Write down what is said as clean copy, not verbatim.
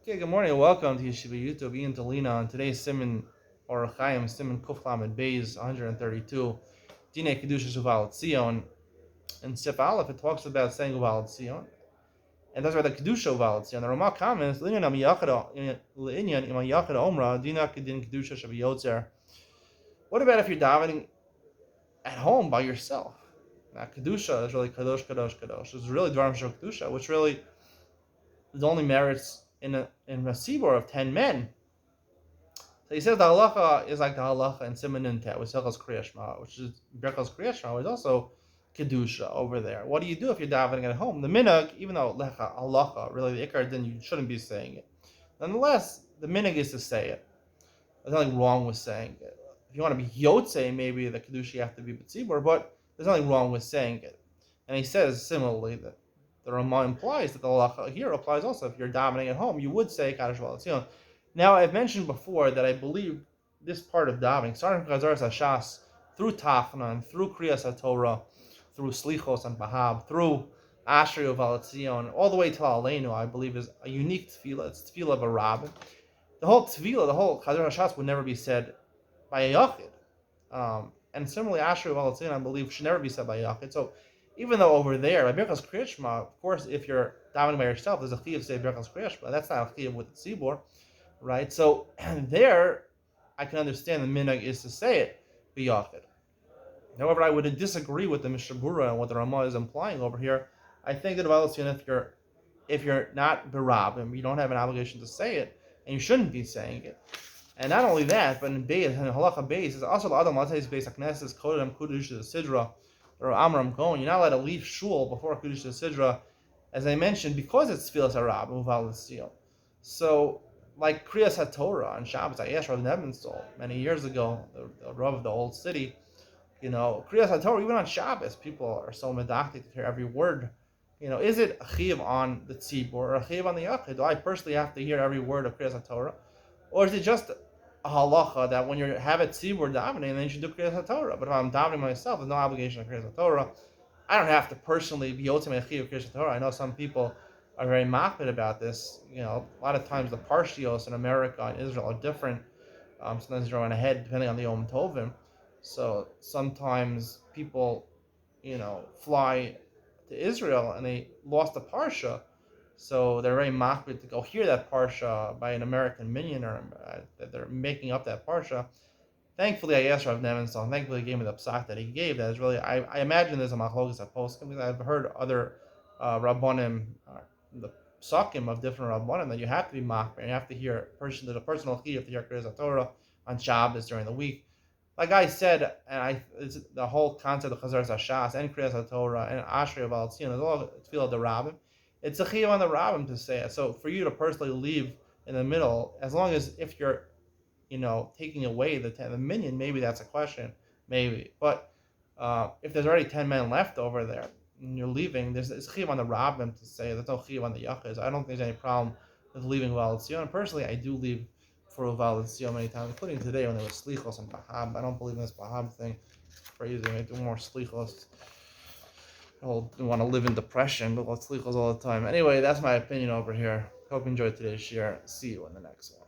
Okay, good morning and welcome to Yeshiva YouTube. Iyun Delina on today's Simon or Chaim Simon Kuflam and Bays 132. Dine Kedusha Uval Tzion. In Sif Aleph it talks about saying Uval Tzion. And that's why the Kedusha Uval Tzion. The Ramah comments, L'inyan Im Yachid Omra, Dina Kedin Kedusha Shabiyotzer. What about if you're davening at home by yourself? Now, Kedusha is really Kadosh, Kadosh, Kadosh. It's really Dvarim Shel Kedusha, which really is only merits in a Sibor of 10 men. So he says the halacha is like the halacha in Siman Nintet with Hilchos Kriya Shema, which is Berkos Kriya Shema, which is also kedusha over there. What do you do if you're davening at home? The minhag, even though lecha halacha, really the ikar, then you shouldn't be saying it. Nonetheless, the minhag is to say it. There's nothing wrong with saying it. If you want to be yotze, maybe the kedusha you have to be b'tzibur, but there's nothing wrong with saying it. And he says similarly that the Ramah implies that the halacha here applies also. If you're davening at home, you would say Kaddish V'Alatzion. Now, I've mentioned before that I believe this part of davening, starting from Chazaras Hashas, through Tachnan, through Kriyas HaTorah, through Slichos and Bahab, through Ashrei V'Alatzion, all the way to Aleinu, I believe is a unique tefillah. It's tefillah of a rabbin. The whole tefillah, the whole Chazaras Hashas would never be said by a yachid. And similarly, Ashrei V'Alatzion, I believe, should never be said by a yachid. So, even though over there, by Birkas Kriya Shema, of course, if you're davening by yourself, there's a chiyuv to say Birkas Kriya Shema. That's not a chiyuv with the tzibur, right? So there, I can understand the minhag is to say it biyachid. However, I would disagree with the Mishabura and what the Ramah is implying over here. I think that if you're not berabim, you don't have an obligation to say it, and you shouldn't be saying it. And not only that, but in halacha beis is also the adam latais beis hakneses kodem kudush the sidra or amram going. You're not allowed to leave shul before kudush the sidra, as I mentioned, because it's tfilas arab uval l'siyom. So, like Kriyas HaTorah on Shabbos, I asked Rav Nebenstol many years ago, the Rav of the old city, Kriyas HaTorah, even on Shabbos, people are so medactic to hear every word. Is it a chiv on the tzibur or a chiv on the yachid? Do I personally have to hear every word of Kriyas HaTorah? Or is it just a halacha that when you have a tzibur davening, then you should do Kriyas HaTorah? But if I'm davening myself, there's no obligation of Kriyas HaTorah. I don't have to personally be yotzei mechiv of Kriyas HaTorah. I know some people are very machmir about this. A lot of times the parshios in America and Israel are different. Sometimes they're on ahead depending on the Yom Tovim. So sometimes people, fly to Israel and they lost a parsha. So they're very machmir to go hear that parsha by an American minion or that they're making up that parsha. Thankfully, I asked Rav Nebenstone. Thankfully, he gave me the psak that he gave. That is really, I imagine there's a machlokas at poskim because I've heard other rabbonim, the psakim of different rabbonim that you have to be machmir. You have to hear the personal chiyuv, you have to hear Kriyas HaTorah on Shabbos during the week. Like I said, it's the whole concept of Chazaras Hashas and Kriyas HaTorah and Ashrei V'Alatzion is all tefillah the rabbim. It's a chiyuv on the rabbim to say it. So for you to personally leave in the middle, as long as if you're taking away the minion, maybe that's a question, maybe. But if there's already 10 men left over there and you're leaving, it's chiv on the rabbim to say there's no chiv on the yachiz. I don't think there's any problem with leaving Valatzion. Personally, I do leave for Valatzion many times, including today when there was slichos and bahab. I don't believe in this bahab thing. It's crazy. I do more slichos. I don't want to live in depression, but slichos all the time. Anyway, that's my opinion over here. Hope you enjoyed today's share. See you in the next one.